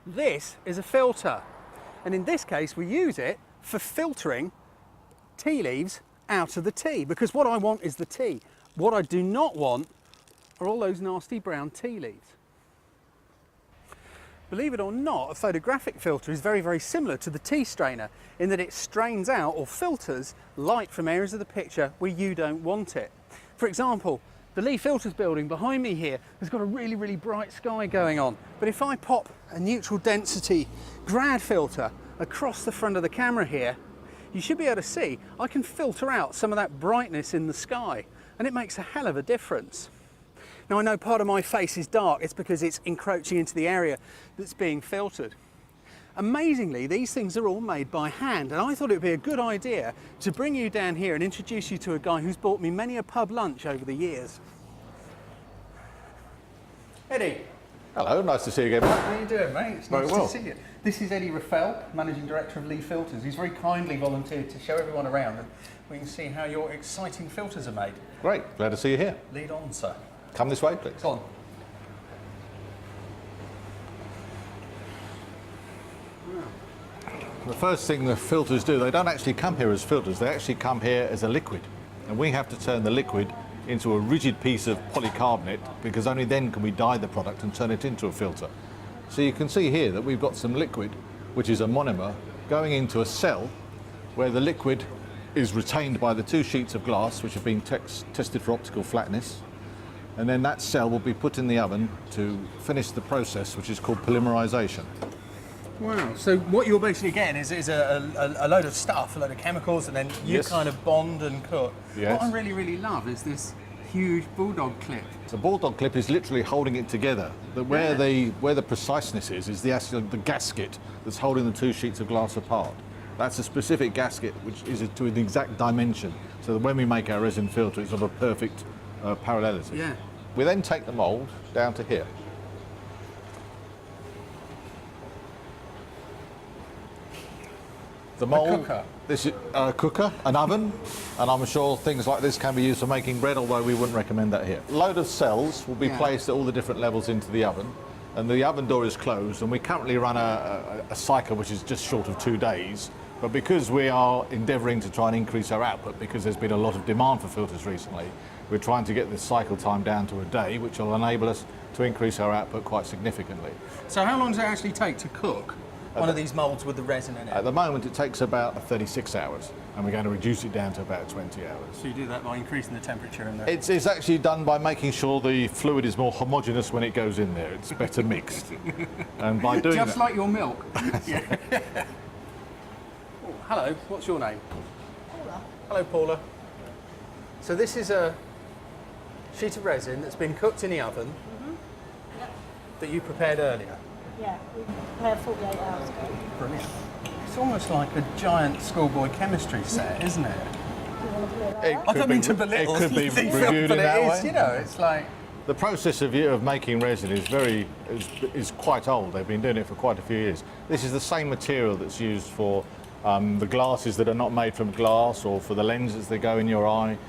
This is a filter, and in this case we use it for filtering tea leaves out of the tea, because what I want is the tea. What I do not want are all those nasty brown tea leaves. Believe it or not, a photographic filter is very, very similar to the tea strainer in that it strains out or filters light from areas of the picture where you don't want it. For example, the Lee Filters building behind me here has got a really, really bright sky going on. But if I pop a neutral density grad filter across the front of the camera here, you should be able to see I can filter out some of that brightness in the sky, and it makes a hell of a difference. Now, I know part of my face is dark, it's because it's encroaching into the area that's being filtered. Amazingly, these things are all made by hand, and I thought it would be a good idea to bring you down here and introduce you to a guy who's bought me many a pub lunch over the years. Eddie. Hello, nice to see you again. How you doing, mate? It's nice well. to see you. This is Eddie Raffel, Managing Director of Lee Filters. He's very kindly volunteered to show everyone around, and we can see how your exciting filters are made. Great, glad to see you here. Lead on, sir. Come this way, please. Go on. The first thing the filters do, they don't actually come here as filters, they actually come here as a liquid. And we have to turn the liquid into a rigid piece of polycarbonate, because only then can we dye the product and turn it into a filter. So you can see here that we've got some liquid, which is a monomer, going into a cell where the liquid is retained by the two sheets of glass which have been tested for optical flatness. And then that cell will be put in the oven to finish the process, which is called polymerization. Wow, so what you're basically getting is a load of stuff, a load of chemicals, and then you Yes. kind of bond and cook. Yes. What I really, really love is this huge bulldog clip. The bulldog clip is literally holding it together. Where the preciseness is actually the gasket that's holding the two sheets of glass apart. That's a specific gasket which is to an exact dimension, so that when we make our resin filter, it's of a perfect parallelity. Yeah. We then take the mould down to here. The mould, cooker. this is a cooker, an oven, and I'm sure things like this can be used for making bread, although we wouldn't recommend that here. A load of cells will be placed at all the different levels into the oven, and the oven door is closed, and we currently run a cycle which is just short of 2 days. But because we are endeavouring to try and increase our output, because there's been a lot of demand for filters recently, we're trying to get the cycle time down to a day, which will enable us to increase our output quite significantly. So how long does it actually take to cook one of these moulds with the resin in it? At the moment, it takes about 36 hours, and we're going to reduce it down to about 20 hours. So you do that by increasing the temperature in there? It's actually done by making sure the fluid is more homogeneous when it goes in there. It's better mixed. And by doing Just that... like your milk. Yeah. Oh, hello, what's your name? Paula. Hello, Paula. So this is a sheet of resin that's been cooked in the oven that you prepared earlier. Yeah, we prepared 48 hours ago. Brilliant. It's almost like a giant schoolboy chemistry set, isn't it? Do you want to do it like that? I don't mean to belittle it could be the film, reviewed but in that it is, way. you know, it's like... The process of making resin is quite old. They've been doing it for quite a few years. This is the same material that's used for the glasses that are not made from glass, or for the lenses that go in your eye.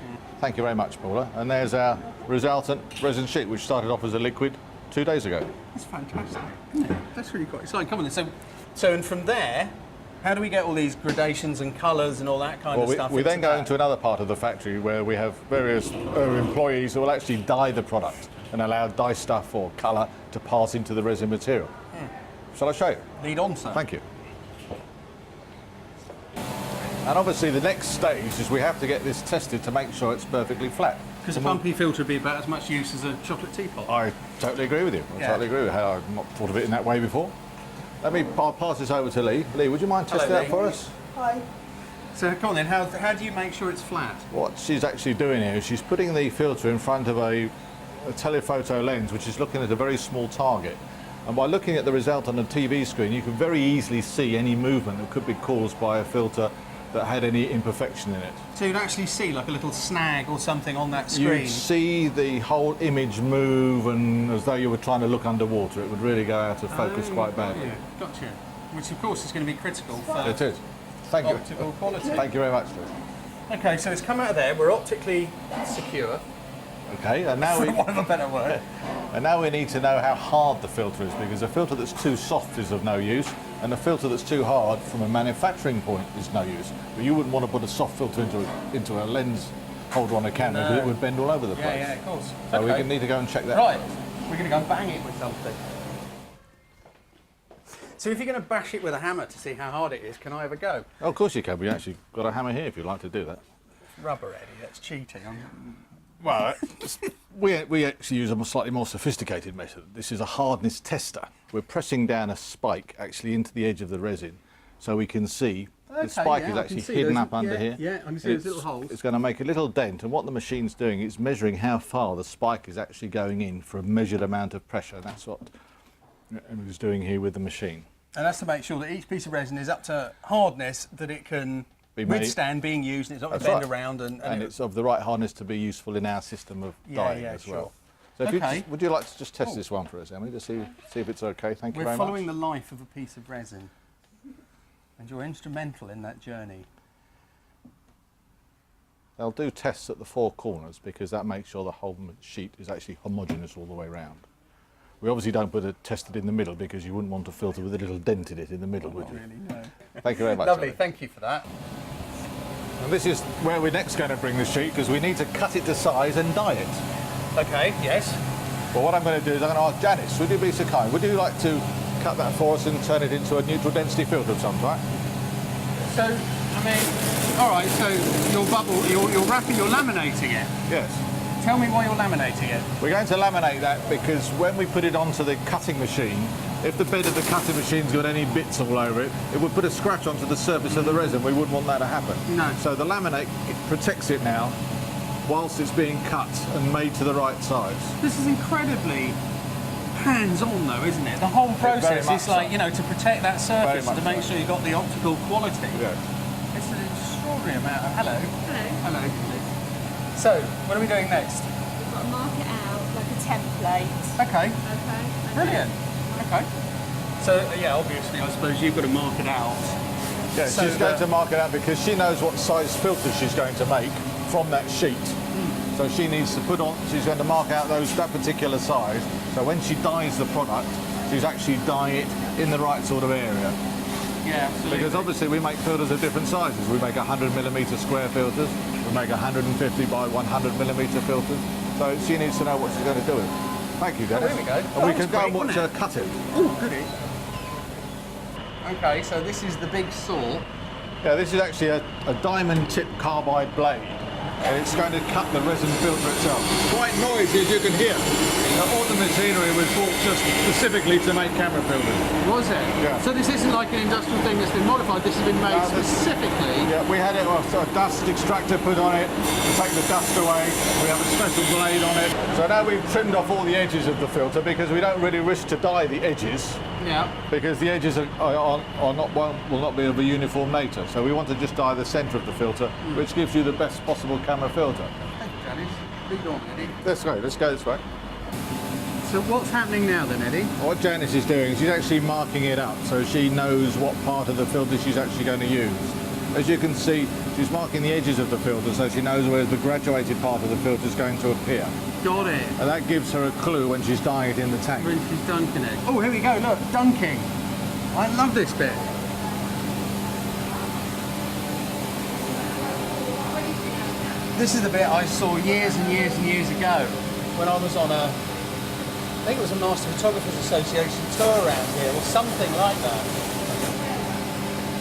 Thank you very much, Paula. And there's our resultant resin sheet, which started off as a liquid 2 days ago. That's fantastic, isn't it? That's really quite exciting. Come on then. So and from there, how do we get all these gradations and colours and all that kind of stuff? We then go that? into another part of the factory where we have various employees who will actually dye the product and allow dye stuff or colour to pass into the resin material. Shall I show you? Lead on, sir. Thank you. And obviously the next stage is we have to get this tested to make sure it's perfectly flat. Because a pumpy filter would be about as much use as a chocolate teapot. I totally agree with you. I totally agree with you. I've not thought of it in that way before. I'll pass this over to Lee. Lee, would you mind testing that for us? Hi. So come on then, how do you make sure it's flat? What she's actually doing here is she's putting the filter in front of a telephoto lens, which is looking at a very small target. And by looking at the result on the TV screen, you can very easily see any movement that could be caused by a filter that had any imperfection in it. So you'd actually see like a little snag or something on that screen? You'd see the whole image move, and as though you were trying to look underwater. It would really go out of focus quite badly. Gotcha. Which of course is going to be critical for It is. Thank you. optical quality. Thank you very much, Lee. Okay, so it's come out of there, we're optically secure. Okay, and now For want of a better word. And now we need to know how hard the filter is, because a filter that's too soft is of no use, and a filter that's too hard from a manufacturing point is no use. But you wouldn't want to put a soft filter into a lens holder on a camera, because it would bend all over the place. Yeah, of course. So we need to go and check that. Right, we're going to go and bang it with something. So if you're going to bash it with a hammer to see how hard it is, can I have a go? Oh, of course you can. We actually got a hammer here if you'd like to do that. Rubber, Eddie, that's cheating. Well, we actually use a slightly more sophisticated method. This is a hardness tester. We're pressing down a spike actually into the edge of the resin, so we can see the spike is actually hidden up under here. Yeah, I can see those little holes. It's going to make a little dent, and what the machine's doing is measuring how far the spike is actually going in for a measured amount of pressure. That's what Emily's doing here with the machine. And that's to make sure that each piece of resin is up to hardness that it can withstand being used, and it's not going to bend around. And it's of the right hardness to be useful in our system of dyeing as well. So if would you like to just test this one for us, Emily, to see if it's okay? Thank you very much. We're following the life of a piece of resin, and you're instrumental in that journey. They'll do tests at the 4 corners because that makes sure the whole sheet is actually homogeneous all the way around. We obviously don't put it tested in the middle because you wouldn't want a filter with a little dent in it in the middle, would you? Really, no. Thank you very much. Lovely, Emily. thank you for that. And this is where we're next going to bring the sheet, because we need to cut it to size and dye it. Okay, yes. Well, what I'm going to do is I'm going to ask Janice, would you be so kind? Would you like to cut that for us and turn it into a neutral density filter of some type? So, I mean, all right, so your bubble, you're wrapping, you're laminating it. Yes. Tell me why you're laminating it. We're going to laminate that because when we put it onto the cutting machine, if the bed of the cutting machine's got any bits all over it, it would put a scratch onto the surface of the resin. We wouldn't want that to happen. No. So the laminate protects it now whilst it's being cut and made to the right size. This is incredibly hands-on though, isn't it? The whole process is like, you know, to protect that surface, to make sure you've got the optical quality. Yeah. It's an extraordinary amount of... Hello. Hello. Hello. So, what are we doing next? We've got to mark it out like a template. Okay. Okay. Brilliant. Okay. So, yeah, obviously, I suppose you've got to mark it out. Yeah, So she's going to mark it out because she knows what size filter she's going to make from that sheet. So she needs to put on, she's going to mark out that particular size. So when she dyes the product, she's actually dyeing it in the right sort of area. Yeah, absolutely. Because obviously we make filters of different sizes. We make 100mm square filters, we make 150 by 100mm filters. So she needs to know what she's going to do with it. Thank you, Dennis. Oh, there we go. And we can go and watch her cut it. Oh, goody. Okay, so this is the big saw. Yeah, this is actually a diamond tip carbide blade. And it's going to cut the resin filter itself. Quite noisy, as you can hear. All the machinery was bought just specifically to make camera filters. Was it? Yeah. So this isn't like an industrial thing that's been modified, this has been made specifically? Yeah, we had it, a dust extractor put on it to take the dust away. We have a special blade on it. So now we've trimmed off all the edges of the filter because we don't really wish to dye the edges. Yeah. Because the edges will not be of a uniform nature. So we want to just dye the centre of the filter, which gives you the best possible camera filter. Thank you, Janice. Lead on, Eddie. Let's go this way. So what's happening now then, Eddie? What Janice is doing is she's actually marking it up so she knows what part of the filter she's actually going to use. As you can see, she's marking the edges of the filter so she knows where the graduated part of the filter is going to appear. Got it. And that gives her a clue when she's dyeing it in the tank. When she's dunking it. Oh, here we go, look, dunking. I love this bit. This is the bit I saw years and years and years ago when I was on I think it was a Master Photographers Association tour around here or something like that.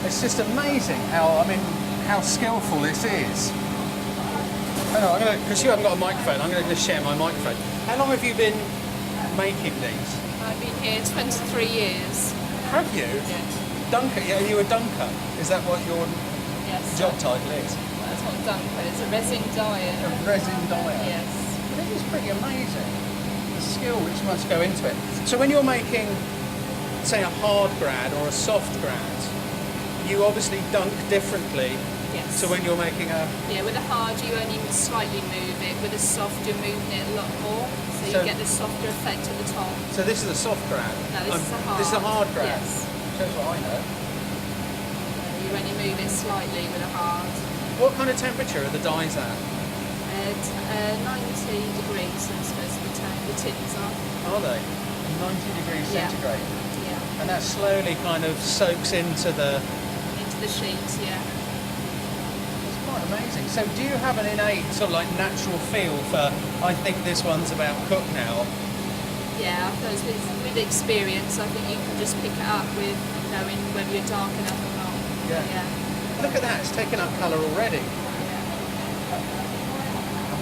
It's just amazing how skillful this is. Because you haven't got a microphone, I'm going to just share my microphone. How long have you been making these? I've been here 23 years. Have you? Yes. Dunker, yeah, are you a dunker? Is that what your Yes. job title is? That's not dunker, it's a resin dyer. A resin dyer? Yes. This is pretty amazing. The skill which must go into it. So when you're making, say, a hard grad or a soft grad, you obviously dunk differently Yes. to when you're making a... Yeah, with a hard you only slightly move it, with a soft you're moving it a lot more, so So- you get the softer effect at the top. So this is a soft grad? No, this is a hard. This is a hard grad? Yes. Shows what I know. You only move it slightly with a hard. What kind of temperature are the dyes at? At 90 degrees, so it's supposed to be 10. the tins are. Are they? 90 degrees Yeah. centigrade. Yeah. And that slowly kind of soaks into the... Into the sheets, yeah. It's quite amazing. So do you have an innate sort of like natural feel for, I think this one's about cooked now? Yeah, I suppose with experience, I think you can just pick it up with knowing whether you're dark enough or not. Yeah. Look at that, it's taken up colour already.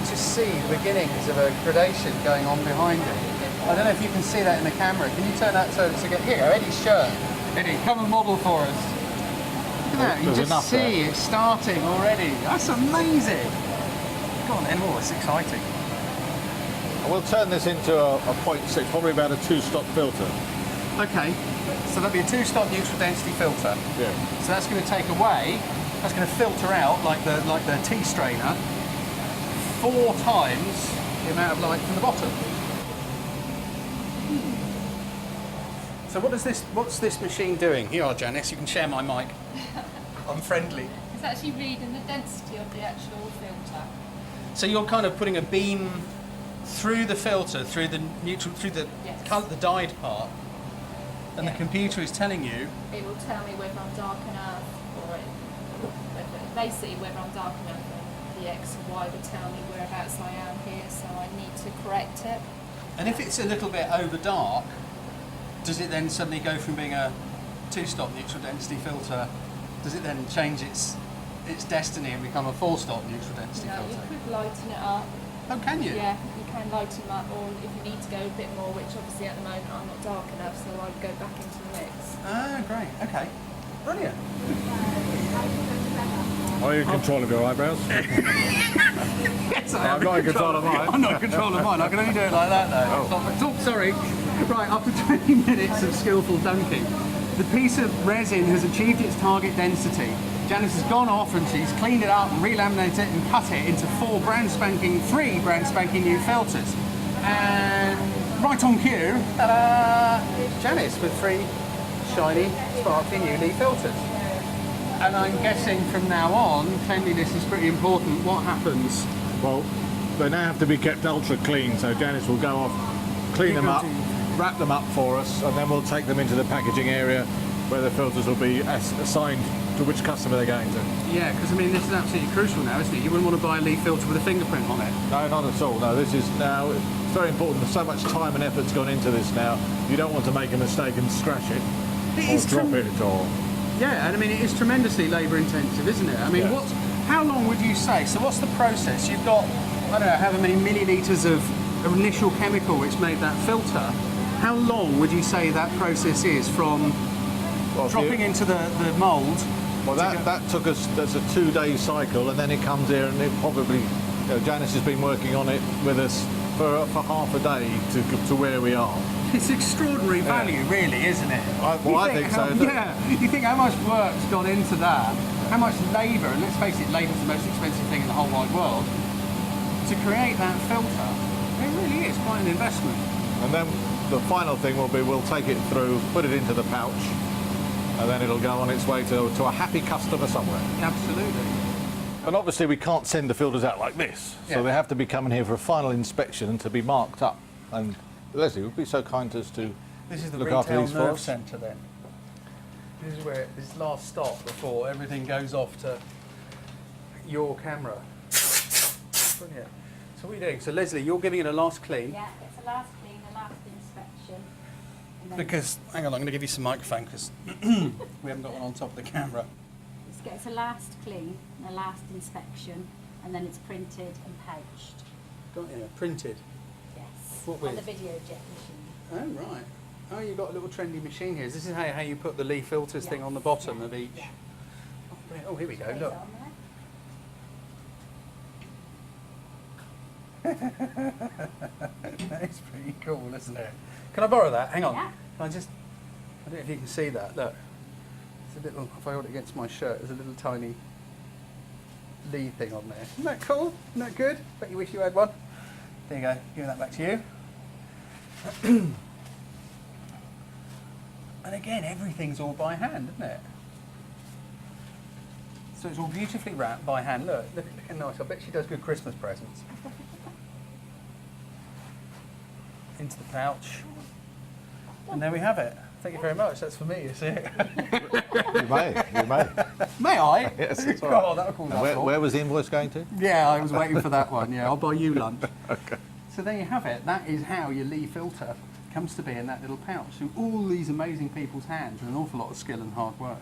Just see the beginnings of a gradation going on behind it. I don't know if you can see that in the camera. Can you turn that so to get here? Eddie's shirt. Eddie, come and model for us. Look at that. You There's just see it starting already. That's amazing. Go on then. Oh, it's exciting. And we'll turn this into a 0.6, probably about a 2-stop filter. Okay. So that'll be a 2-stop neutral density filter. Yeah. So that's going to take away. That's going to filter out like the tea strainer 4 times the amount of light from the bottom. So what's this machine doing? Here you are, Janice, you can share my mic. I'm friendly. It's actually reading the density of the actual filter. So you're kind of putting a beam through the filter, through the neutral, through the Yes. the dyed part, and the computer is telling you. It will tell me whether I'm dark enough, or basically whether I'm dark enough. The X and Y would tell me whereabouts I am here, so I need to correct it. And if it's a little bit over dark, does it then suddenly go from being a 2-stop neutral density filter? Does it then change its destiny and become a 4-stop neutral density No, you filter? could lighten it up. Oh, can you? Yeah, you can lighten them up, or if you need to go a bit more, which obviously at the moment I'm not dark enough, so I'd go back into the mix. Ah, great. Okay. Brilliant. Are you in control of your eyebrows? Yes, I'm not in control of mine. I'm not in control of mine. I can only do it like that though. Oh, sorry. Right, after 20 minutes of skillful dunking, the piece of resin has achieved its target density. Janice has gone off and she's cleaned it up and relaminated it and cut it into 3 brand spanking new filters. And right on cue, ta-da! It's Janice with 3 shiny, sparkly new leaf filters. And I'm guessing from now on, cleanliness is pretty important. What happens? Well, they now have to be kept ultra clean, so Janice will go off, clean them up, wrap them up for us, and then we'll take them into the packaging area where the filters will be assigned to which customer they're going to. Yeah, because I mean, this is absolutely crucial now, isn't it? You wouldn't want to buy a leaf filter with a fingerprint on it. No, not at all. No, this is now, it's very important. There's so much time and effort's gone into this now. You don't want to make a mistake and scratch it, or drop it, or... Yeah, and I mean, it is tremendously labour intensive, isn't it? I mean, Yeah. how long would you say? So what's the process? You've got, I don't know, however many millilitres of initial chemical which made that filter. How long would you say that process is from dropping into the mould? Well, that took us, that's a 2-day cycle, and then it comes here and it probably, Janice has been working on it with us for half a day to where we are. It's extraordinary value, really, isn't it? I think so. Yeah, you think how much work's gone into that, how much labour, and let's face it, labour's the most expensive thing in the whole wide world, to create that filter. It really is quite an investment. And then the final thing will be we'll take it through, put it into the pouch, and then it'll go on its way to a happy customer somewhere. Absolutely. And obviously we can't send the filters out like this, Yeah. so they have to be coming here for a final inspection and to be marked up. And Leslie would be so kind as to This is the look after retail these for nerve us. centre then. This is where this last stop before everything goes off to your camera. Brilliant. So what are you doing? So Leslie, you're giving it a last clean. Yeah, it's a last clean, a last inspection. And then Because, hang on, I'm going to give you some microphone because we haven't got one on top of the camera. it gets a last clean, and a last inspection, and then it's printed and pouched. Got you, printed. Yes. What On with? the video jet machine. Oh, right. Oh, you've got a little trendy machine here. This is how you put the leaf filters thing on the bottom of each. Yeah. Oh, brilliant. Oh, here we go, Goes look. on there. That's pretty cool, isn't it? Can I borrow that? Hang on. Yeah. Can I just, I don't know if you can see that. Look. It's a little, if I hold it against my shirt, there's a little tiny lead thing on there. Isn't that cool? Isn't that good? Bet you wish you had one. There you go. Giving that back to you. And again, everything's all by hand, isn't it? So it's all beautifully wrapped by hand. Look how nice. I bet she does good Christmas presents. into the pouch. And there we have it. Thank you very much. That's for me, you see it. You may. May I? Yes, that's all God, right. that'll call that And long. where was the invoice going to? Yeah, I was waiting for that one. Yeah, I'll buy you lunch. Okay. So there you have it. That is how your Lee filter comes to be in that little pouch through all these amazing people's hands with an awful lot of skill and hard work.